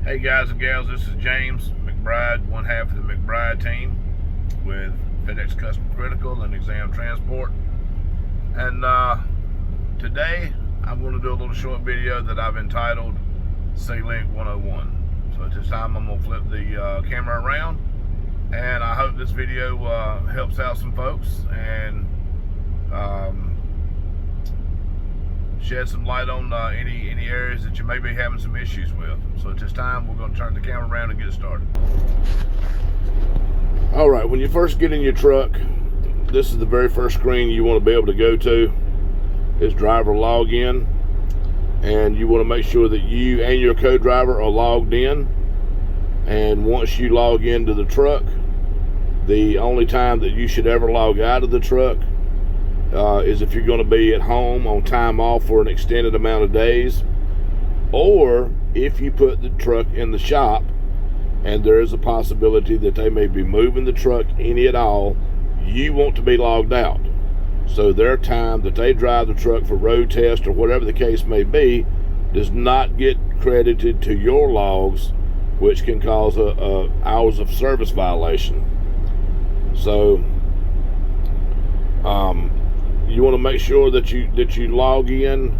Hey guys and gals, this is James McBride, one half of the McBride team with FedEx Custom Critical and Exam Transport. And today I'm going to do a little short video that I've entitled C-Link 101. So at this time I'm going to flip the camera around, and I hope this video helps out some folks and shed some light on any areas that you may be having some issues with. So at this time, we're going to turn the camera around and get started. All right, when you first get in your truck, this is the very first screen you want to be able to go to is driver login, and you want to make sure that you and your co-driver are logged in. And once you log into the truck, the only time that you should ever log out of the truck is if you're going to be at home on time off for an extended amount of days, or if you put the truck in the shop and there is a possibility that they may be moving the truck any at all, you want to be logged out. So their time that they drive the truck for road test or whatever the case may be does not get credited to your logs, which can cause a hours of service violation. So you want to make sure that you log in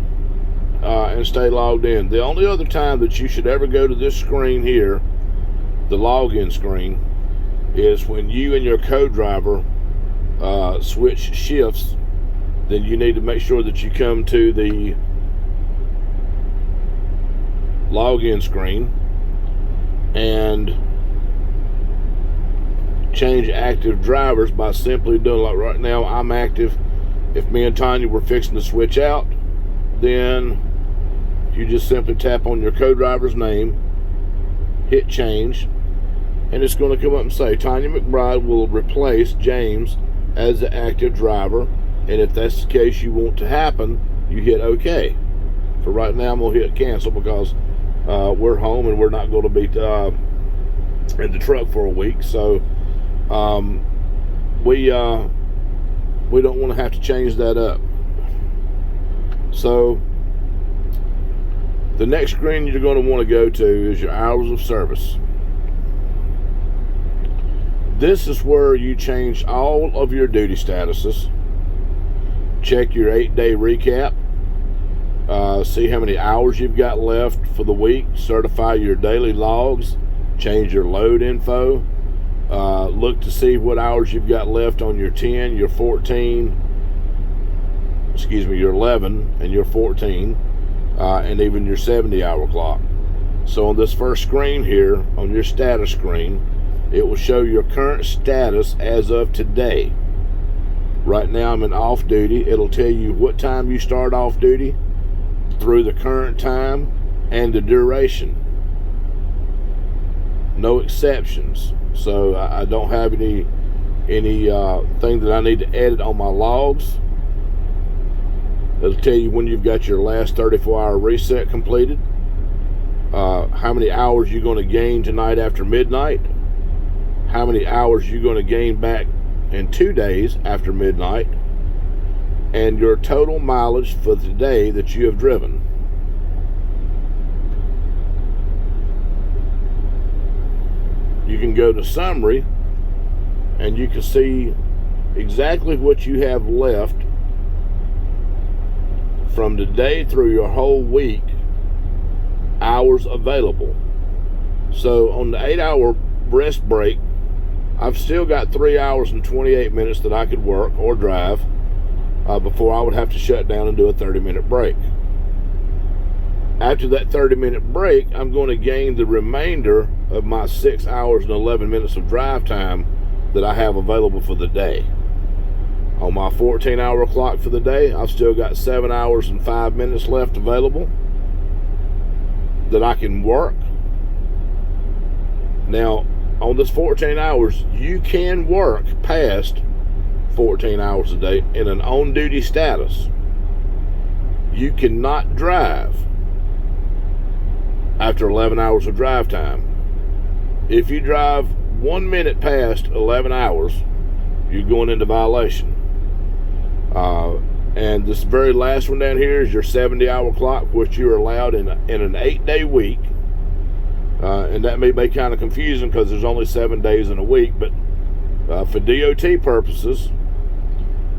and stay logged in. The only other time that you should ever go to this screen here, the login screen, is when you and your co-driver switch shifts. Then you need to make sure that you come to the login screen and change active drivers by simply doing, like right now I'm active. If me and Tanya were fixing to switch out, then you just simply tap on your co-driver's name, hit change, and it's going to come up and say Tanya McBride will replace James as the active driver. And if that's the case you want to happen, you hit OK. For right now, I'm going to hit cancel because we're home and we're not going to be in the truck for a week. So we don't want to have to change that up. So the next screen you're going to want to go to is your hours of service. This is where you change all of your duty statuses, check your 8-day recap, see how many hours you've got left for the week, certify your daily logs, change your load info, look to see what hours you've got left on your 10, your 14, your 11, and your 14, and even your 70-hour clock. So on this first screen here, on your status screen, it will show your current status as of today. Right now I'm in off duty. It'll tell you what time you start off duty through the current time and the duration. No exceptions. So I don't have any thing that I need to edit on my logs. It'll tell you when you've got your last 34-hour reset completed, how many hours you're going to gain tonight after midnight, how many hours you're going to gain back in 2 days after midnight, and your total mileage for the day that you have driven. You can go to summary and you can see exactly what you have left from today through your whole week, hours available. So on the 8-hour rest break, I've still got 3 hours and 28 minutes that I could work or drive before I would have to shut down and do a 30-minute break. After that 30-minute break, I'm going to gain the remainder of my 6 hours and 11 minutes of drive time that I have available for the day. On my 14-hour clock for the day, I've still got 7 hours and 5 minutes left available that I can work. Now, on this 14 hours, you can work past 14 hours a day in an on-duty status. You cannot drive after 11 hours of drive time. If you drive 1 minute past 11 hours, you're going into violation. And this very last one down here is your 70-hour clock, which you're allowed in an 8-day week And that may be kind of confusing because there's only 7 days in a week, but for DOT purposes,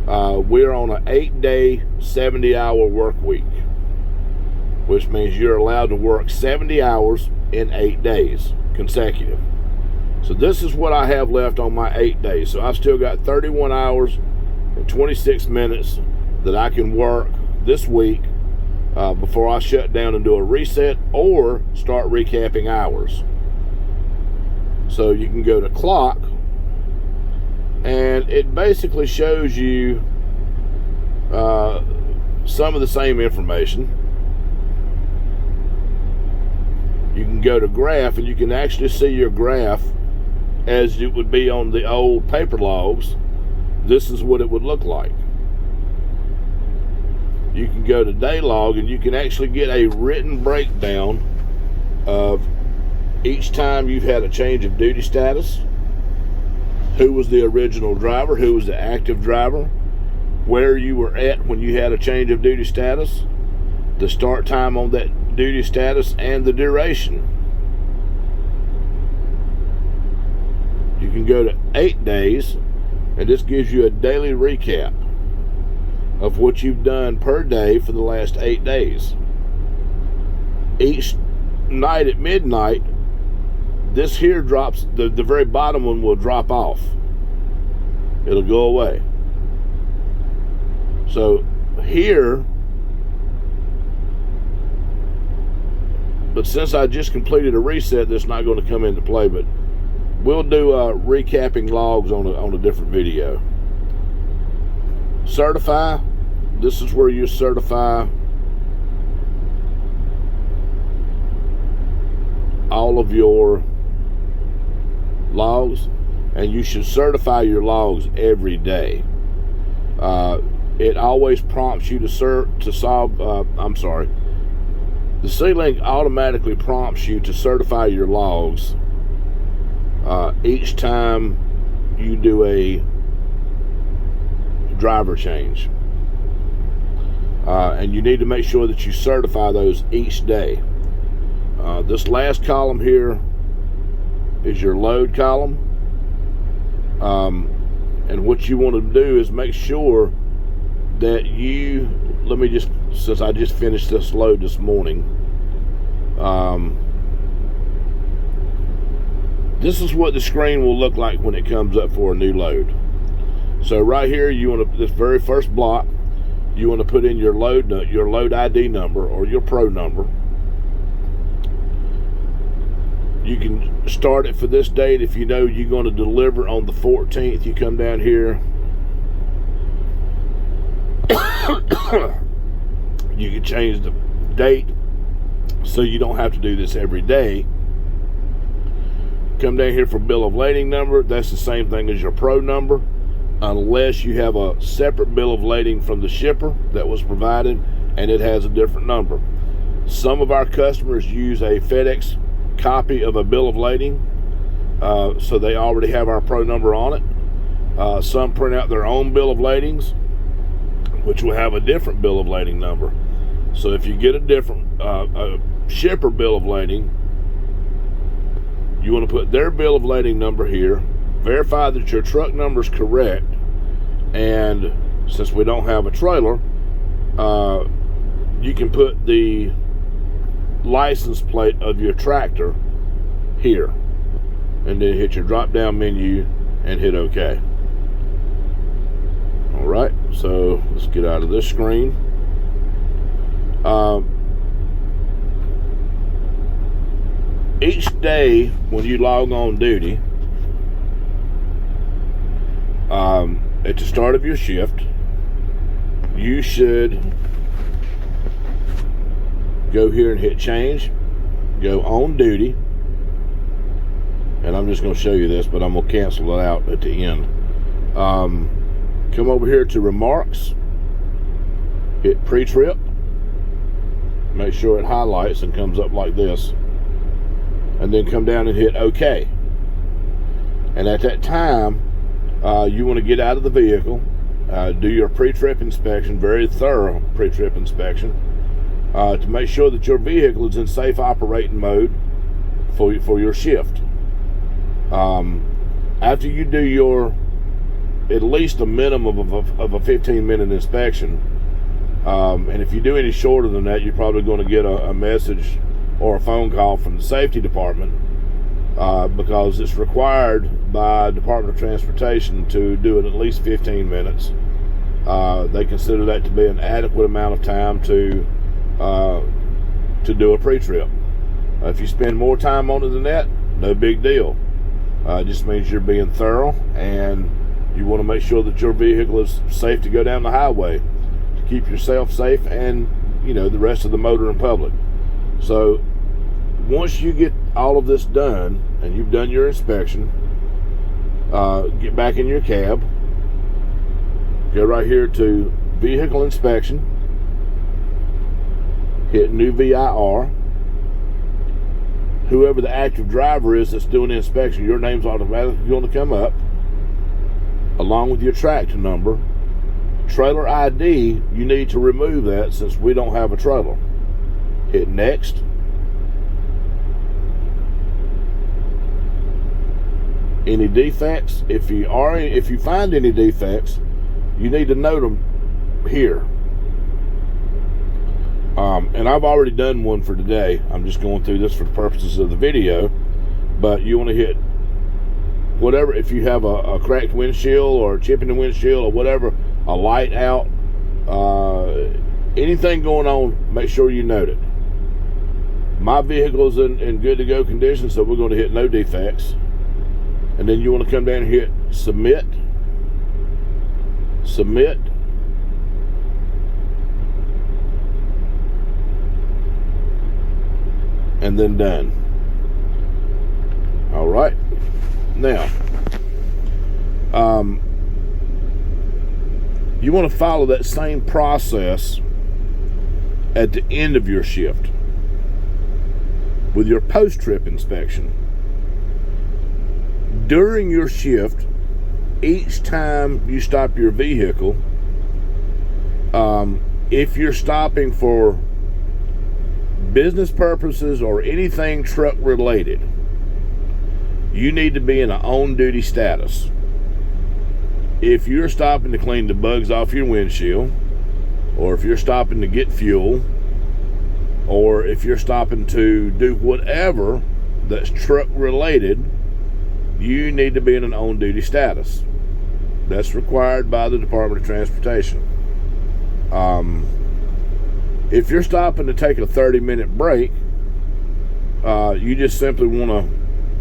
we're on an 8-day, 70-hour work week, which means you're allowed to work 70 hours in 8 days consecutive. So this is what I have left on my 8 days. So I've still got 31 hours and 26 minutes that I can work this week before I shut down and do a reset or start recapping hours. So you can go to clock, and it basically shows you some of the same information. You can go to graph, and you can actually see your graph as it would be on the old paper logs. This is what it would look like. You can go to day log, and you can actually get a written breakdown of each time you've had a change of duty status, who was the original driver, who was the active driver, where you were at when you had a change of duty status, the start time on that duty status, and the duration. You can go to 8 days, and this gives you a daily recap of what you've done per day for the last 8 days. Each night at midnight, this here drops, the very bottom one will drop off. It'll go away. So here, but since I just completed a reset, that's not going to come into play, but we'll do recapping logs on a different video. Certify, this is where you certify all of your logs, and you should certify your logs every day. It always prompts you to solve. The C-Link automatically prompts you to certify your logs each time you do a driver change, and you need to make sure that you certify those each day. This last column here is your load column, and what you want to do is make sure that you, since I just finished this load this morning, this is what the screen will look like when it comes up for a new load. So right here, you want to, this very first block, you want to put in your load ID number or your pro number. You can start it for this date. If you know you're going to deliver on the 14th, you come down here. You can change the date so you don't have to do this every day. Come down here for bill of lading number. That's the same thing as your pro number, unless you have a separate bill of lading from the shipper that was provided and it has a different number. Some of our customers use a FedEx copy of a bill of lading, so they already have our pro number on it. Some print out their own bill of ladings, which will have a different bill of lading number. So if you get a different shipper bill of lading, you want to put their bill of lading number here, verify that your truck number is correct, and since we don't have a trailer, you can put the license plate of your tractor here, and then hit your drop down menu and hit OK. Alright, so let's get out of this screen. Each day when you log on duty, at the start of your shift, you should go here and hit change, go on duty, and I'm just going to show you this, but I'm going to cancel it out at the end. Come over here to remarks, hit pre-trip, make sure it highlights and comes up like this, and then come down and hit OK. And at that time, you want to get out of the vehicle, do your pre-trip inspection, very thorough pre-trip inspection, to make sure that your vehicle is in safe operating mode, for your shift. After you do your at least a minimum of a 15-minute inspection, and if you do any shorter than that, you're probably going to get a message or a phone call from the safety department, because it's required by Department of Transportation to do it at least 15 minutes. They consider that to be an adequate amount of time to do a pre-trip. If you spend more time on it than that, no big deal. It just means you're being thorough, and you want to make sure that your vehicle is safe to go down the highway, to keep yourself safe and, you know, the rest of the motoring public. So once you get all of this done and you've done your inspection, get back in your cab, go right here to vehicle inspection, hit new VIR. Whoever the active driver is that's doing the inspection, your name's automatically going to come up along with your tractor number. Trailer ID, you need to remove that since we don't have a trailer. Hit next. Any defects? If you find any defects, you need to note them here. And I've already done one for today. I'm just going through this for the purposes of the video. But you want to hit whatever, if you have a cracked windshield or a chip in the windshield or whatever, a light out, anything going on, make sure you note it. My vehicle is in good to go condition, so we're going to hit no defects. And then you want to come down and hit submit. Submit. And then done. All right. Now, you want to follow that same process at the end of your shift with your post-trip inspection. During your shift, each time you stop your vehicle, if you're stopping for business purposes or anything truck related, you need to be in an on-duty status. If you're stopping to clean the bugs off your windshield, or if you're stopping to get fuel, or if you're stopping to do whatever that's truck related, you need to be in an on-duty status. That's required by the Department of Transportation. If you're stopping to take a 30-minute break, you just simply want to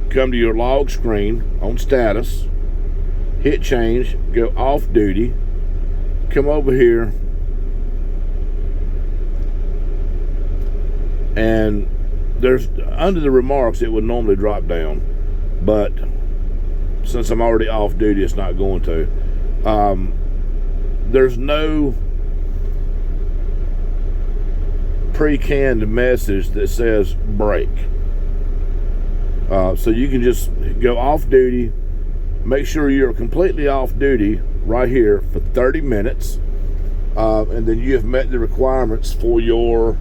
come to your log screen on status, hit change, go off duty, come over here, and there's under the remarks it would normally drop down, but since I'm already off duty, it's not going to. There's no pre-canned message that says break. So you can just go off duty, make sure you're completely off duty right here for 30 minutes, and then you have met the requirements for your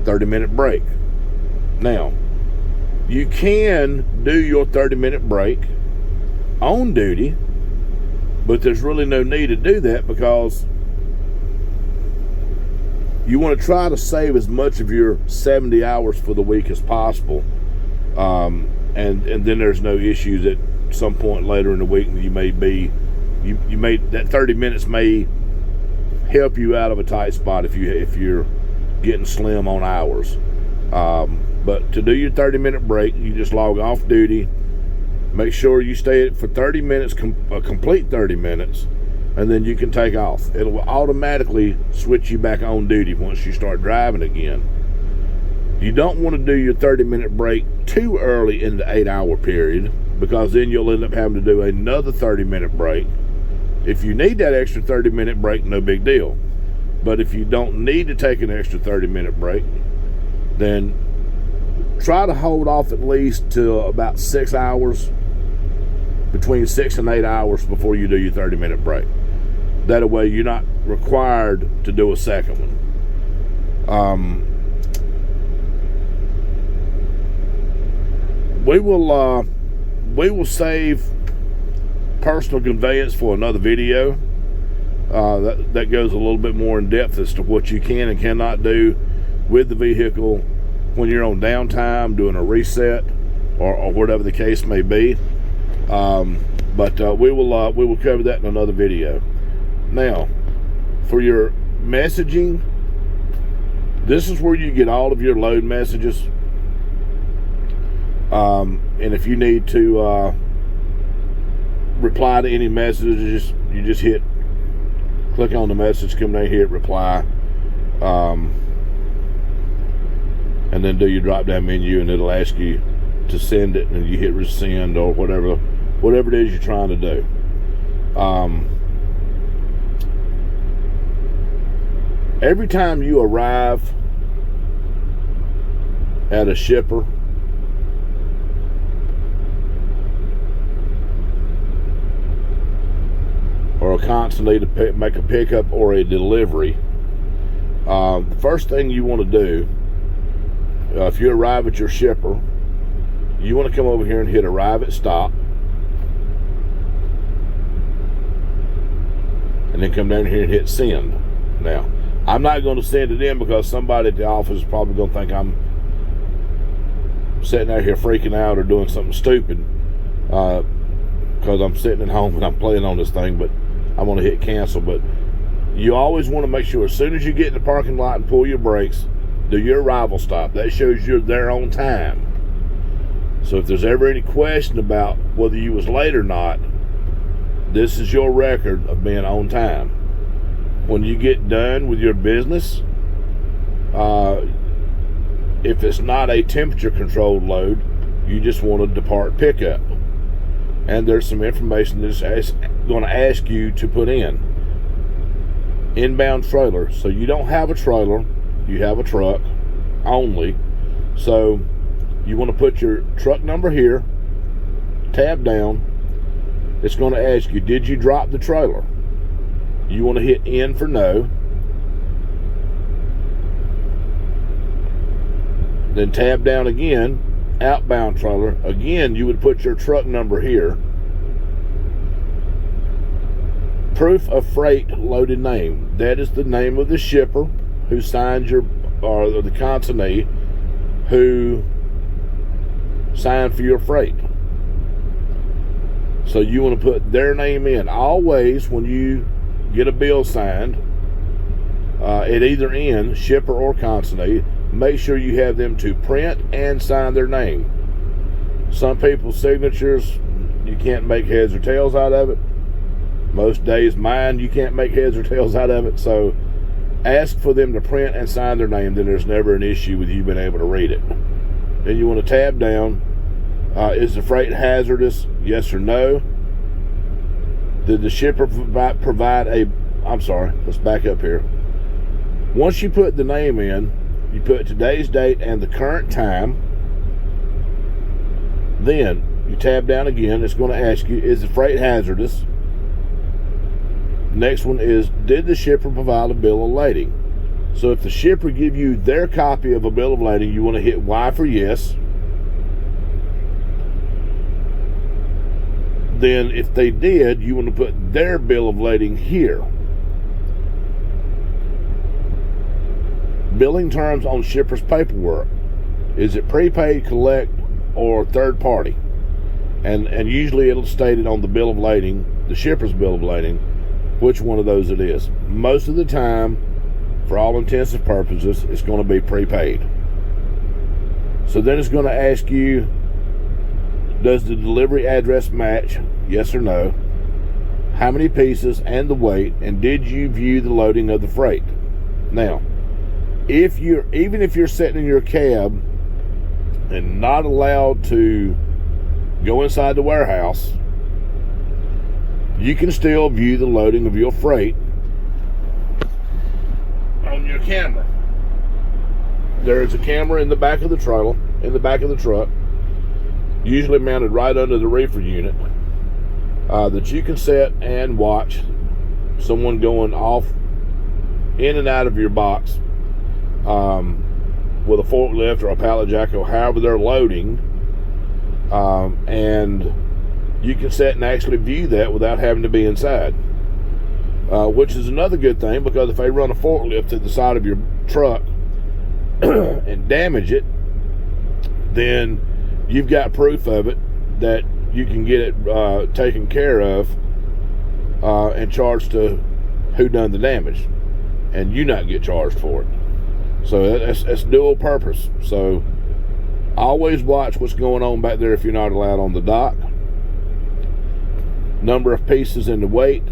30-minute break. Now, you can do your 30-minute break on duty, but there's really no need to do that because you want to try to save as much of your 70 hours for the week as possible, and then there's no issues at some point later in the week that you may that 30 minutes may help you out of a tight spot if you're getting slim on hours. But to do your 30-minute break, you just log off duty. Make sure you stay for 30 minutes, a complete 30 minutes, and then you can take off. It will automatically switch you back on duty once you start driving again. You don't want to do your 30-minute break too early in the 8-hour period, because then you'll end up having to do another 30-minute break. If you need that extra 30-minute break, no big deal. But if you don't need to take an extra 30-minute break, then try to hold off at least to about 6 hours, between 6 and 8 hours before you do your 30-minute break. That way you're not required to do a second one. we will save personal conveyance for another video. That goes a little bit more in depth as to what you can and cannot do with the vehicle when you're on downtime, doing a reset, or whatever the case may be. But we will cover that in another video. Now, for your messaging, this is where you get all of your load messages. And if you need to reply to any messages, you just click on the message, come down here, hit reply, and then do your drop down menu, and it'll ask you to send it, and you hit resend or whatever it is you're trying to do. Every time you arrive at a shipper, or a constantly to make a pickup or a delivery, the first thing you want to do, if you arrive at your shipper, you want to come over here and hit arrive at stop, and then come down here and hit send. Now, I'm not going to send it in because somebody at the office is probably going to think I'm sitting out here freaking out or doing something stupid, because I'm sitting at home and I'm playing on this thing, but I'm going to hit cancel. But you always want to make sure as soon as you get in the parking lot and pull your brakes, do your arrival stop. That shows you're there on time. So if there's ever any question about whether you was late or not, this is your record of being on time. When you get done with your business, if it's not a temperature controlled load, you just want to depart pickup. And there's some information that's going to ask you to put in. Inbound trailer. So you don't have a trailer, you have a truck only. So you want to put your truck number here, tab down. It's going to ask you, did you drop the trailer? You want to hit in for no. Then tab down again, outbound trailer. Again, you would put your truck number here. Proof of freight loaded name. That is the name of the shipper who signed or the consignee who signed for your freight. So you want to put their name in. Always when you get a bill signed, at either end, shipper or consignee, make sure you have them to print and sign their name. Some people's signatures, you can't make heads or tails out of it. Most days mine, you can't make heads or tails out of it. So ask for them to print and sign their name, then there's never an issue with you being able to read it. Then you want to tab down. Is the freight hazardous? Yes or no? Did the shipper provide let's back up here. Once you put the name in, you put today's date and the current time. Then you tab down again. It's going to ask you, is the freight hazardous? Next one is, did the shipper provide a bill of lading? So if the shipper give you their copy of a bill of lading, you want to hit Y for yes. Then if they did, you want to put their bill of lading here. Billing terms on shipper's paperwork. Is it prepaid, collect, or third party? And usually it'll state it on the bill of lading, the shipper's bill of lading, which one of those it is. Most of the time, for all intents and purposes, it's going to be prepaid. So then it's going to ask you, does the delivery address match? Yes or no? How many pieces and the weight? And did you view the loading of the freight? Now, even if you're sitting in your cab and not allowed to go inside the warehouse, you can still view the loading of your freight on your camera. There is a camera in the back of the trailer, in the back of the truck, usually mounted right under the reefer unit, that you can set and watch someone going off in and out of your box with a forklift or a pallet jack or however they're loading, and you can sit and actually view that without having to be inside, which is another good thing, because if they run a forklift to the side of your truck and damage it, then you've got proof of it that you can get it taken care of and charged to who done the damage, and you not get charged for it. So that's dual purpose. So always watch what's going on back there if you're not allowed on the dock. Number of pieces and the weight.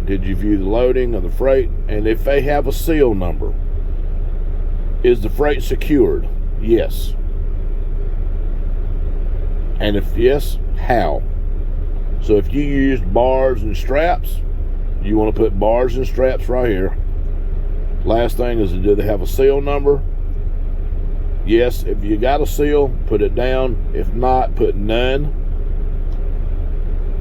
Did you view the loading of the freight? And if they have a seal number, is the freight secured? Yes. And if yes, how? So if you used bars and straps, you want to put bars and straps right here. Last thing is, do they have a seal number? Yes. If you got a seal, put it down. If not, put none.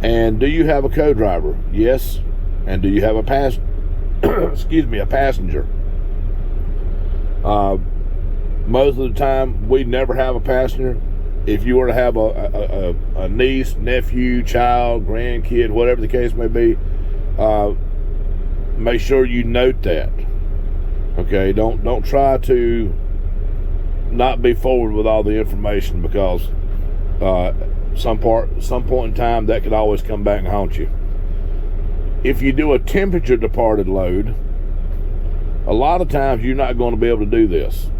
And do you have a co-driver? Yes. And do you have a passenger? Most of the time, we never have a passenger. If you were to have a niece, nephew, child, grandkid, whatever the case may be, make sure you note that. Okay, don't try to not be forward with all the information, because some point in time that could always come back and haunt you. If you do a temperature departed load, a lot of times you're not going to be able to do this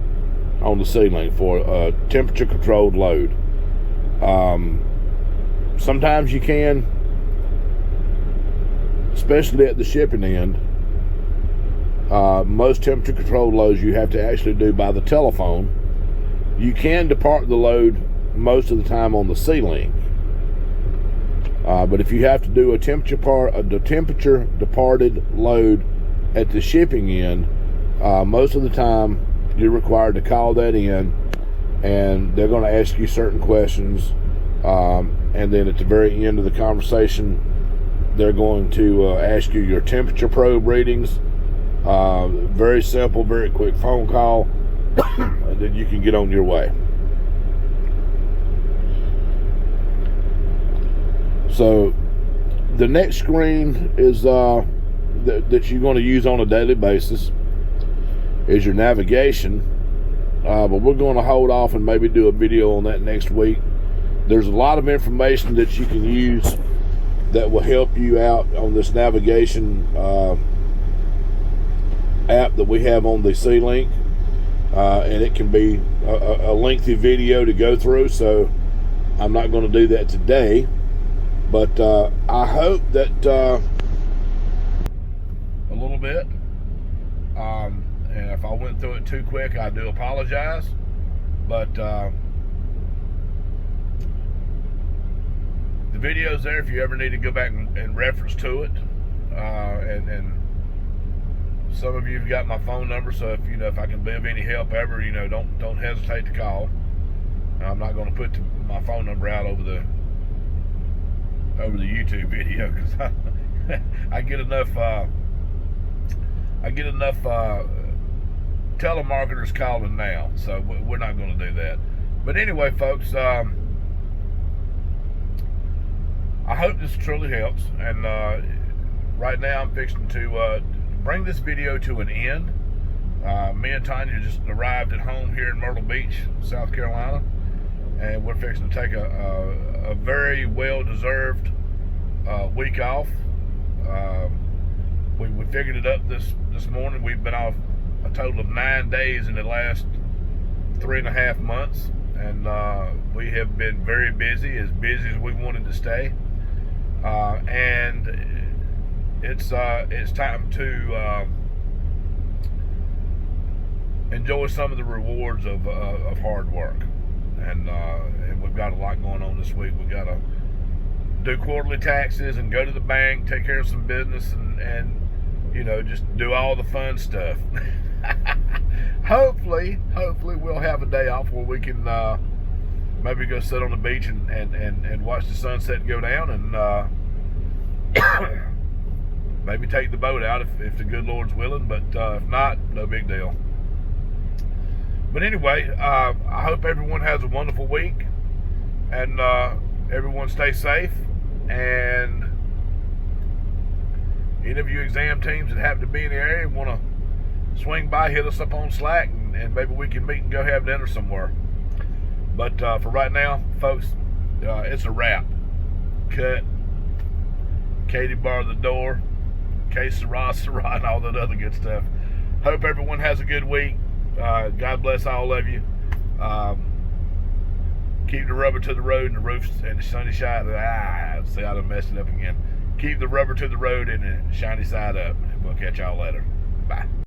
on the ceiling for a temperature controlled load. Sometimes you can, especially at the shipping end. Most temperature controlled loads you have to actually do by the telephone. You can depart the load most of the time on the ceiling, but if you have to do a temperature departed load at the shipping end, most of the time you're required to call that in, and they're going to ask you certain questions, and then at the very end of the conversation, they're going to ask you your temperature probe readings. Very simple, very quick phone call, and then you can get on your way. So the next screen is that you're going to use on a daily basis is your navigation, but we're going to hold off and maybe do a video on that next week. There's a lot of information that you can use that will help you out on this navigation app that we have on the C-Link, and it can be a lengthy video to go through, so I'm not going to do that today, but I hope that a little bit, and if I went through it too quick, I do apologize, but the video's there if you ever need to go back and reference to it, and some of you have got my phone number, so if I can be of any help ever, don't hesitate to call. I'm not going to put my phone number out over the YouTube video, because I get enough telemarketers calling now, so we're not going to do that. But anyway, folks, I hope this truly helps, and right now I'm fixing to bring this video to an end. Me and Tanya just arrived at home here in Myrtle Beach, South Carolina, and we're fixing to take a very well-deserved week off. We figured it up this morning. We've been off a total of 9 days in the last 3.5 months, and we have been very busy as we wanted to stay, and it's time to enjoy some of the rewards of hard work, and we've got a lot going on this week. We've got to do quarterly taxes and go to the bank, take care of some business, and just do all the fun stuff. Hopefully we'll have a day off where we can maybe go sit on the beach and watch the sunset go down, and maybe take the boat out if the good Lord's willing, but if not, no big deal. But anyway, I hope everyone has a wonderful week. And everyone stay safe. And any of you exam teams that happen to be in the area want to swing by, hit us up on Slack, and maybe we can meet and go have dinner somewhere. But for right now, folks, it's a wrap. Cut. Katie bar the door. Que sera, sera, and all that other good stuff. Hope everyone has a good week. God bless all of you. Keep the rubber to the road and the roofs and the sunny side. See, I done messed it up again. Keep the rubber to the road and the shiny side up. We'll catch y'all later. Bye.